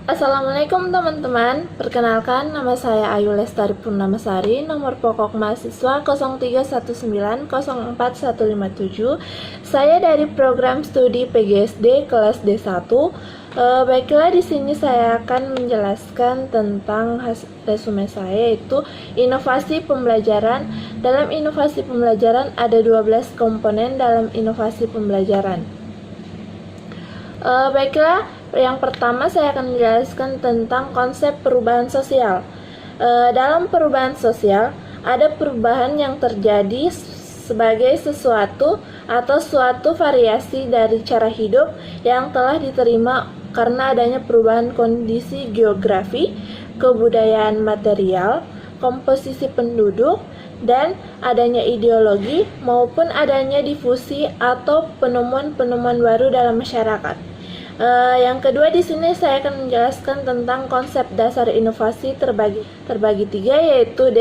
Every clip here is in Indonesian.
Assalamualaikum teman-teman, perkenalkan nama saya Ayu Lestari Purnamasari, nomor pokok mahasiswa 0319041157. Saya dari program studi PGSD kelas D1. Baiklah, di sini saya akan menjelaskan tentang resume saya, yaitu inovasi pembelajaran. Dalam inovasi pembelajaran ada 12 komponen dalam inovasi pembelajaran. Baiklah, yang pertama saya akan menjelaskan tentang konsep perubahan sosial. Dalam perubahan sosial, ada perubahan yang terjadi sebagai sesuatu atau suatu variasi dari cara hidup yang telah diterima karena adanya perubahan kondisi geografi, kebudayaan material, komposisi penduduk, dan adanya ideologi maupun adanya difusi atau penemuan-penemuan baru dalam masyarakat. Yang kedua, di sini saya akan menjelaskan tentang konsep dasar inovasi terbagi tiga, yaitu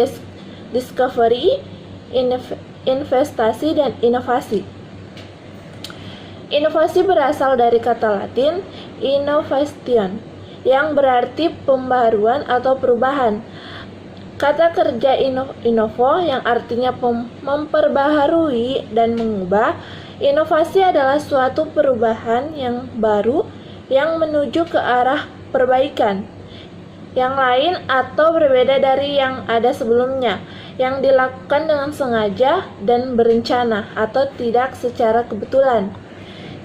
discovery, investasi, dan inovasi. Inovasi berasal dari kata Latin innovation, yang berarti pembaruan atau perubahan. Kata kerja innovo yang artinya memperbaharui dan mengubah. Inovasi adalah suatu perubahan yang baru yang menuju ke arah perbaikan yang lain atau berbeda dari yang ada sebelumnya, yang dilakukan dengan sengaja dan berencana atau tidak secara kebetulan.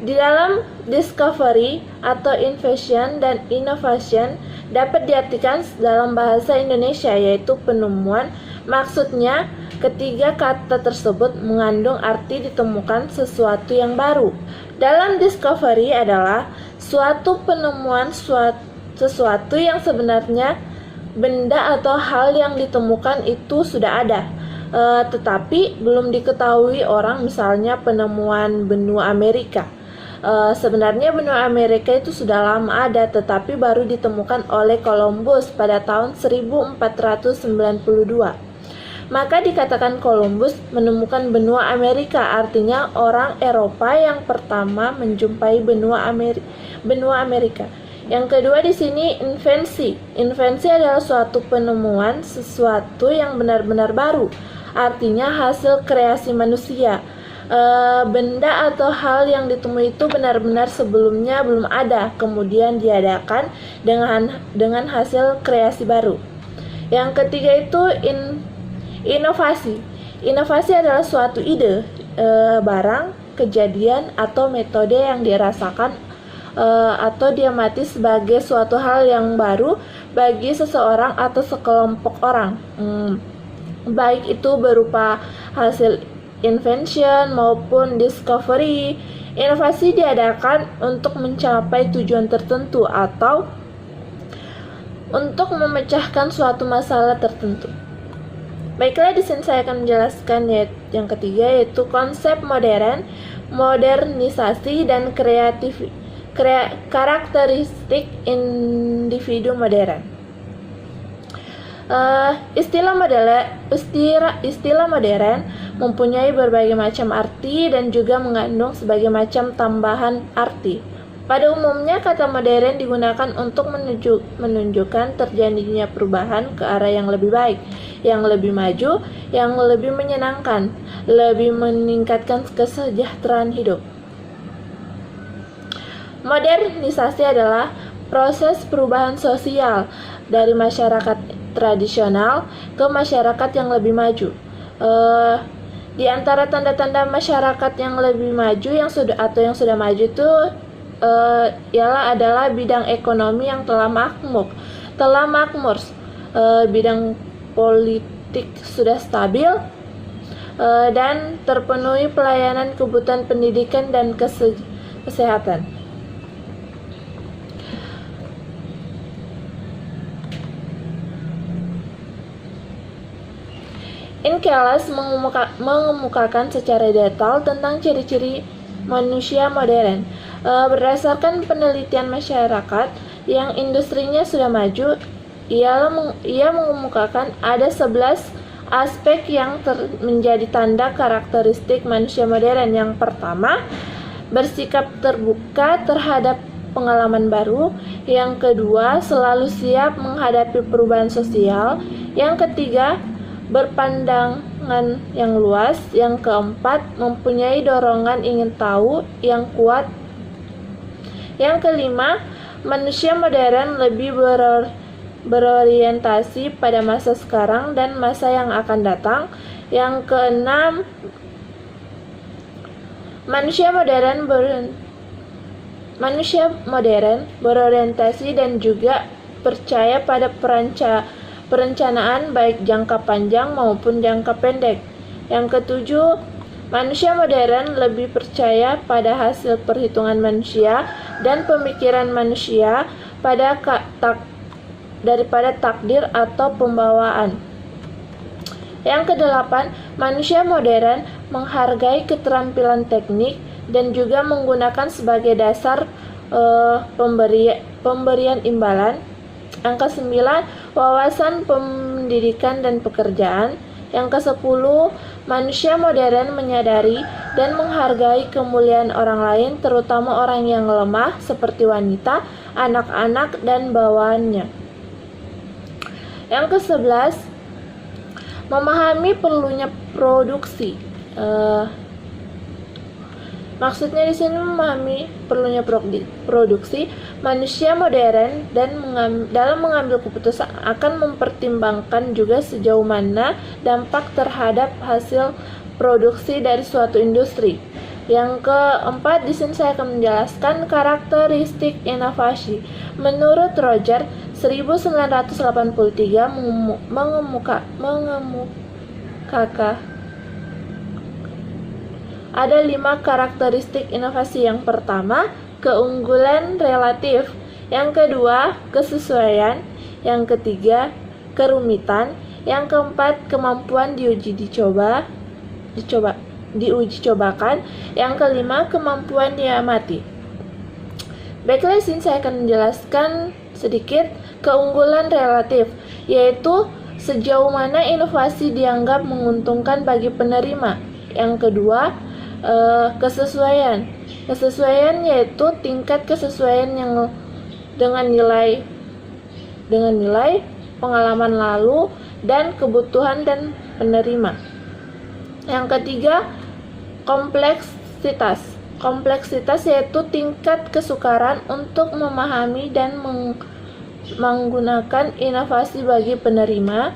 Di dalam discovery atau invention dan innovation dapat diartikan dalam bahasa Indonesia, yaitu penemuan. Maksudnya, ketiga kata tersebut mengandung arti ditemukan sesuatu yang baru. Dalam discovery adalah suatu penemuan sesuatu yang sebenarnya benda atau hal yang ditemukan itu sudah ada, tetapi belum diketahui orang, misalnya penemuan benua Amerika. Sebenarnya benua Amerika itu sudah lama ada, tetapi baru ditemukan oleh Columbus pada tahun 1492. Maka dikatakan Columbus menemukan benua Amerika, artinya orang Eropa yang pertama menjumpai benua Amerika. Yang kedua, di sini invensi. Invensi adalah suatu penemuan sesuatu yang benar-benar baru, artinya hasil kreasi manusia. Benda atau hal yang ditemui itu benar-benar sebelumnya belum ada, kemudian diadakan dengan hasil kreasi baru. Yang ketiga itu inovasi. Inovasi adalah suatu ide, barang, kejadian, atau metode yang dirasakan atau diamati sebagai suatu hal yang baru bagi seseorang atau sekelompok orang, baik itu berupa hasil invention maupun discovery. Inovasi diadakan untuk mencapai tujuan tertentu atau untuk memecahkan suatu masalah tertentu. Baiklah, di sini saya akan menjelaskan yang ketiga, yaitu konsep modernisasi dan karakteristik individu modern. Istilah modern mempunyai berbagai macam arti dan juga mengandung sebagai macam tambahan arti. Pada umumnya, kata modern digunakan untuk menunjukkan terjadinya perubahan ke arah yang lebih baik, yang lebih maju, yang lebih menyenangkan, lebih meningkatkan kesejahteraan hidup. Modernisasi adalah proses perubahan sosial dari masyarakat tradisional ke masyarakat yang lebih maju. Di antara tanda-tanda masyarakat yang lebih maju yang sudah maju itu adalah bidang ekonomi yang telah makmur, bidang politik sudah stabil, dan terpenuhi pelayanan kebutuhan pendidikan dan kesehatan. Inkelas mengemukakan secara detail tentang ciri-ciri manusia modern. Berdasarkan penelitian masyarakat yang industrinya sudah maju, ia mengemukakan ada 11 aspek yang menjadi tanda karakteristik manusia modern. Yang pertama, bersikap terbuka terhadap pengalaman baru. Yang kedua, selalu siap menghadapi perubahan sosial. Yang ketiga, berpandangan yang luas. Yang keempat, mempunyai dorongan ingin tahu yang kuat. Yang kelima, manusia modern lebih berorientasi pada masa sekarang dan masa yang akan datang. Yang keenam, manusia modern berorientasi dan juga percaya pada perencanaan baik jangka panjang maupun jangka pendek. Yang ketujuh, manusia modern lebih percaya pada hasil perhitungan manusia dan pemikiran manusia daripada takdir atau pembawaan. Yang kedelapan, manusia modern menghargai keterampilan teknik dan juga menggunakan sebagai dasar pemberian imbalan. Yang kesembilan, wawasan pendidikan dan pekerjaan. Yang kesepuluh, manusia modern menyadari dan menghargai kemuliaan orang lain, terutama orang yang lemah seperti wanita, anak-anak, dan bawahannya. Yang kesebelas, memahami perlunya produksi. Maksudnya di sini memahami perlunya produksi. Manusia modern dalam mengambil keputusan akan mempertimbangkan juga sejauh mana dampak terhadap hasil produksi dari suatu industri. Yang keempat, di sini saya akan menjelaskan karakteristik inovasi. Menurut Roger, 1983 mengemukakan ada 5 karakteristik inovasi. Yang pertama, keunggulan relatif. Yang kedua, kesesuaian. Yang ketiga, kerumitan. Yang keempat, kemampuan diuji cobakan. Yang kelima, kemampuan diamati. Baiklah, sini saya akan menjelaskan sedikit keunggulan relatif, yaitu sejauh mana inovasi dianggap menguntungkan bagi penerima. Yang kedua, kesesuaian. Kesesuaian yaitu tingkat kesesuaian yang dengan nilai pengalaman lalu dan kebutuhan dan penerima. Yang ketiga, kompleksitas. Kompleksitas yaitu tingkat kesukaran untuk memahami dan menggunakan inovasi bagi penerima.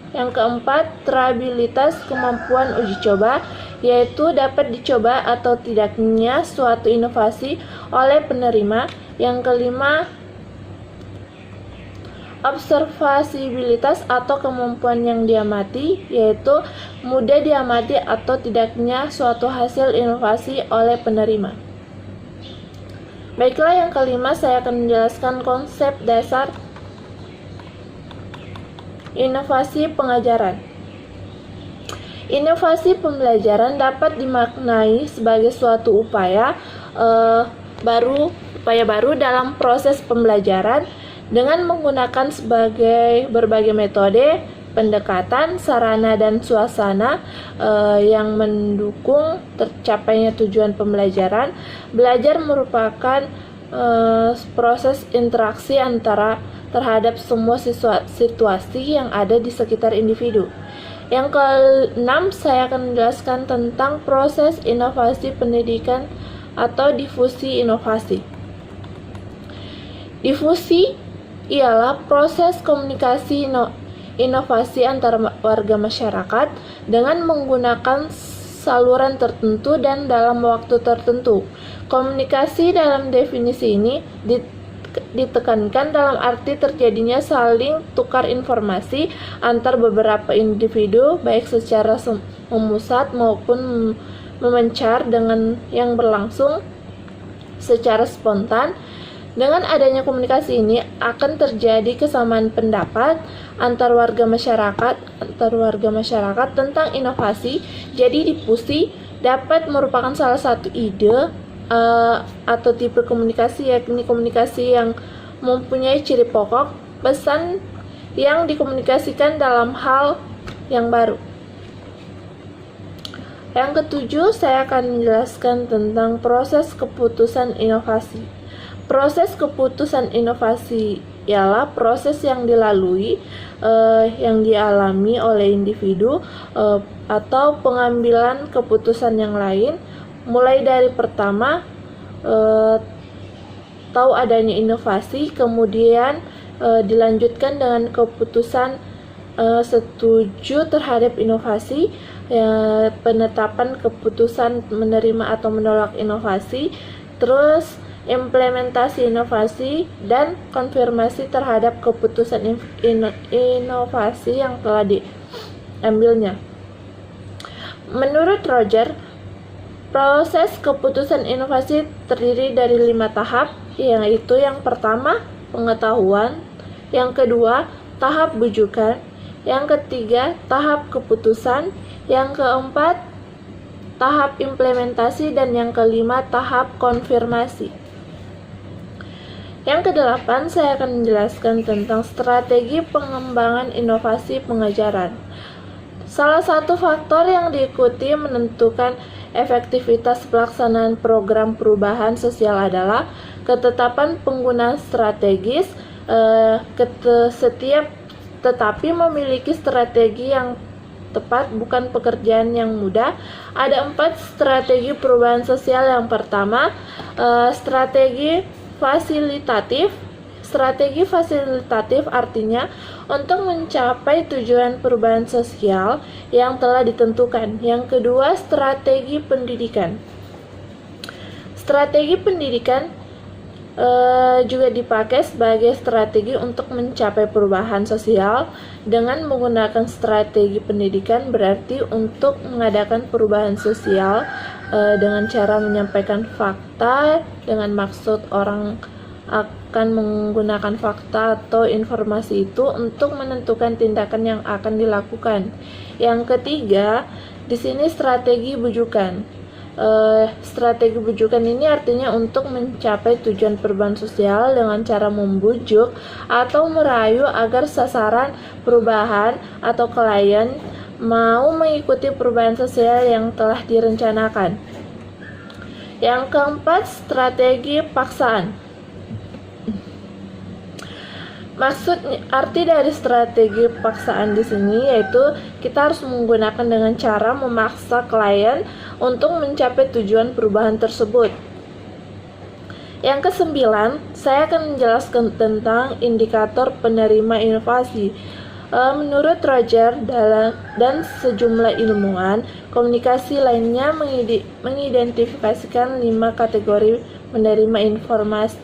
Yang keempat, trabilitas, kemampuan uji coba, yaitu dapat dicoba atau tidaknya suatu inovasi oleh penerima. Yang kelima, observasibilitas atau kemampuan yang diamati, yaitu mudah diamati atau tidaknya suatu hasil inovasi oleh penerima. Baiklah, yang kelima saya akan menjelaskan konsep dasar inovasi pengajaran. Inovasi pembelajaran dapat dimaknai sebagai suatu upaya baru dalam proses pembelajaran dengan menggunakan berbagai metode, pendekatan, sarana, dan suasana yang mendukung tercapainya tujuan pembelajaran. Belajar merupakan proses interaksi terhadap semua situasi yang ada di sekitar individu. Yang keenam, saya akan menjelaskan tentang proses inovasi pendidikan atau difusi inovasi. Difusi ialah proses komunikasi inovasi antara warga masyarakat dengan menggunakan saluran tertentu dan dalam waktu tertentu. Komunikasi dalam definisi ini ditekankan dalam arti terjadinya saling tukar informasi antar beberapa individu baik secara memusat maupun memencar dengan yang berlangsung secara spontan. Dengan adanya komunikasi ini akan terjadi kesamaan pendapat antar warga masyarakat tentang inovasi. Jadi difusi dapat merupakan salah satu ide atau tipe komunikasi, yakni komunikasi yang mempunyai ciri pokok, pesan yang dikomunikasikan dalam hal yang baru. Yang ketujuh, saya akan menjelaskan tentang proses keputusan inovasi. Proses keputusan inovasi ialah proses yang dilalui, yang dialami oleh individu atau pengambilan keputusan yang lain, mulai dari pertama tahu adanya inovasi, kemudian dilanjutkan dengan keputusan setuju terhadap inovasi, penetapan keputusan menerima atau menolak inovasi, terus implementasi inovasi, dan konfirmasi terhadap keputusan inovasi yang telah diambilnya. Menurut Roger, proses keputusan inovasi terdiri dari 5 tahap, yaitu yang pertama, pengetahuan, yang kedua, tahap bujukan, yang ketiga, tahap keputusan, yang keempat, tahap implementasi, dan yang kelima, tahap konfirmasi. Yang kedelapan, saya akan menjelaskan tentang strategi pengembangan inovasi pengajaran. Salah satu faktor yang diikuti menentukan efektivitas pelaksanaan program perubahan sosial adalah ketetapan penggunaan strategis. Tetapi memiliki strategi yang tepat bukan pekerjaan yang mudah. Ada 4 strategi perubahan sosial. Yang pertama, strategi fasilitatif. Strategi fasilitatif artinya untuk mencapai tujuan perubahan sosial yang telah ditentukan. Yang kedua, strategi pendidikan. Strategi pendidikan juga dipakai sebagai strategi untuk mencapai perubahan sosial. Dengan menggunakan strategi pendidikan berarti untuk mengadakan perubahan sosial dengan cara menyampaikan fakta, dengan maksud orang akan menggunakan fakta atau informasi itu untuk menentukan tindakan yang akan dilakukan. Yang ketiga, di sini strategi bujukan. Strategi bujukan ini artinya untuk mencapai tujuan perubahan sosial dengan cara membujuk atau merayu agar sasaran perubahan atau klien mau mengikuti perubahan sosial yang telah direncanakan. Yang keempat, strategi paksaan. Arti dari strategi paksaan di sini yaitu kita harus menggunakan dengan cara memaksa klien untuk mencapai tujuan perubahan tersebut. Yang kesembilan, saya akan menjelaskan tentang indikator penerima inovasi. Menurut Roger dan sejumlah ilmuwan, komunikasi lainnya mengidentifikasikan 5 kategori menerima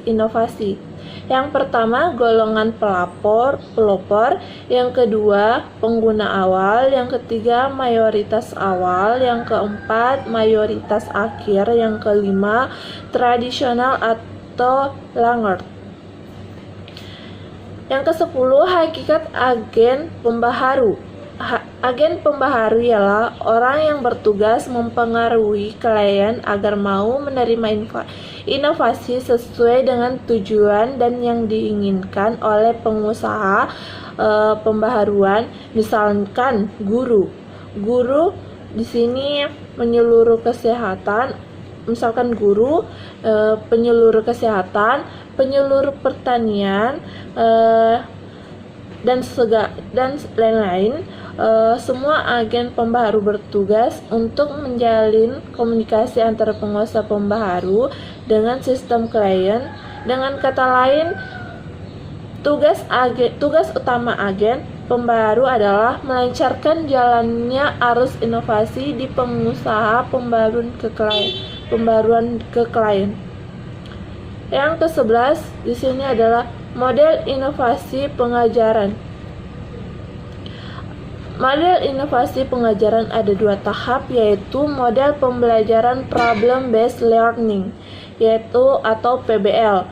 inovasi. Yang pertama, golongan pelopor, yang kedua, pengguna awal, yang ketiga, mayoritas awal, yang keempat, mayoritas akhir, yang kelima, tradisional atau laggard. Yang ke-10, hakikat agen pembaharu. Agen pembaharu ialah orang yang bertugas mempengaruhi klien agar mau menerima inovasi sesuai dengan tujuan dan yang diinginkan oleh pengusaha pembaharuan. Misalkan guru di sini menyeluruh kesehatan. Misalkan guru, penyeluruh kesehatan, penyeluruh pertanian, dan lain-lain. Semua agen pembaharu bertugas untuk menjalin komunikasi antara pengusaha pembaharu dengan sistem klien. Dengan kata lain, tugas utama agen pembaharu adalah melancarkan jalannya arus inovasi di pengusaha pembaharuan ke klien. Yang ke-11 di sini adalah model inovasi pengajaran. Model inovasi pengajaran ada 2 tahap, yaitu model pembelajaran problem based learning atau PBL.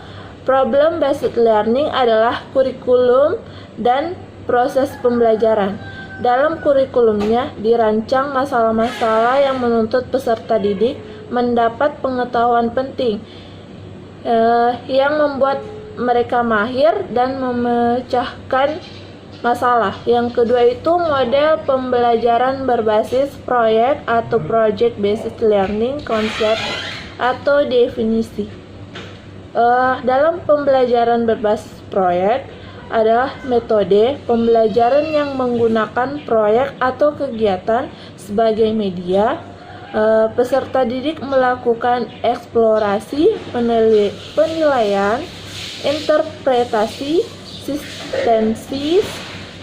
Problem based learning adalah kurikulum dan proses pembelajaran. Dalam kurikulumnya dirancang masalah-masalah yang menuntut peserta didik mendapat pengetahuan penting yang membuat mereka mahir dan memecahkan masalah. Yang kedua itu model pembelajaran berbasis proyek atau project based learning konsep atau definisi. Dalam pembelajaran berbasis proyek adalah metode pembelajaran yang menggunakan proyek atau kegiatan sebagai media. Peserta didik melakukan eksplorasi, penilaian, interpretasi, sintesis,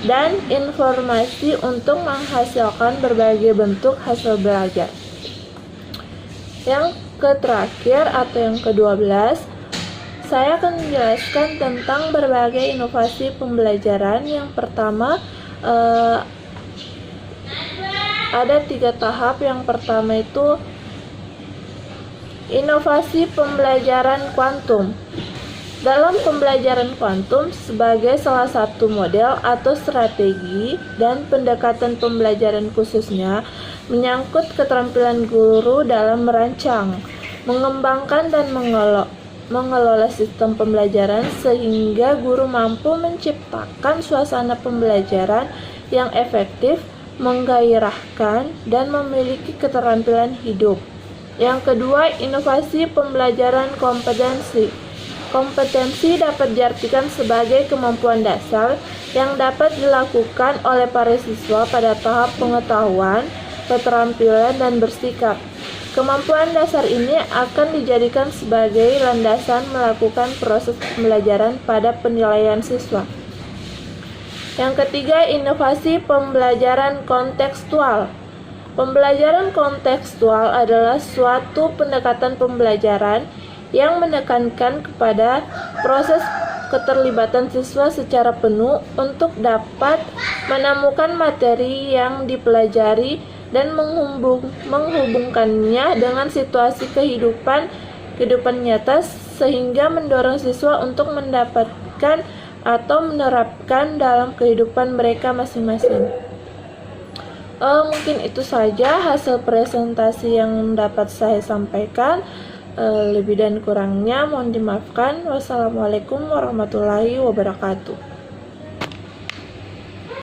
dan informasi untuk menghasilkan berbagai bentuk hasil belajar. Yang terakhir atau yang ke-12, saya akan menjelaskan tentang berbagai inovasi pembelajaran. Yang pertama, ada 3 tahap. Yang pertama itu inovasi pembelajaran kuantum. Dalam pembelajaran kuantum sebagai salah satu model atau strategi dan pendekatan pembelajaran khususnya menyangkut keterampilan guru dalam merancang, mengembangkan dan mengelola sistem pembelajaran sehingga guru mampu menciptakan suasana pembelajaran yang efektif, menggairahkan, dan memiliki keterampilan hidup. Yang kedua, inovasi pembelajaran kompetensi. Kompetensi dapat diartikan sebagai kemampuan dasar yang dapat dilakukan oleh para siswa pada tahap pengetahuan, keterampilan, dan bersikap. Kemampuan dasar ini akan dijadikan sebagai landasan melakukan proses pembelajaran pada penilaian siswa. Yang ketiga, inovasi pembelajaran kontekstual. Pembelajaran kontekstual adalah suatu pendekatan pembelajaran yang menekankan kepada proses keterlibatan siswa secara penuh untuk dapat menemukan materi yang dipelajari dan menghubungkannya dengan situasi kehidupan nyata sehingga mendorong siswa untuk mendapatkan atau menerapkan dalam kehidupan mereka masing-masing. Mungkin itu saja hasil presentasi yang dapat saya sampaikan. Lebih dan kurangnya mohon dimaafkan. Wassalamualaikum warahmatullahi wabarakatuh.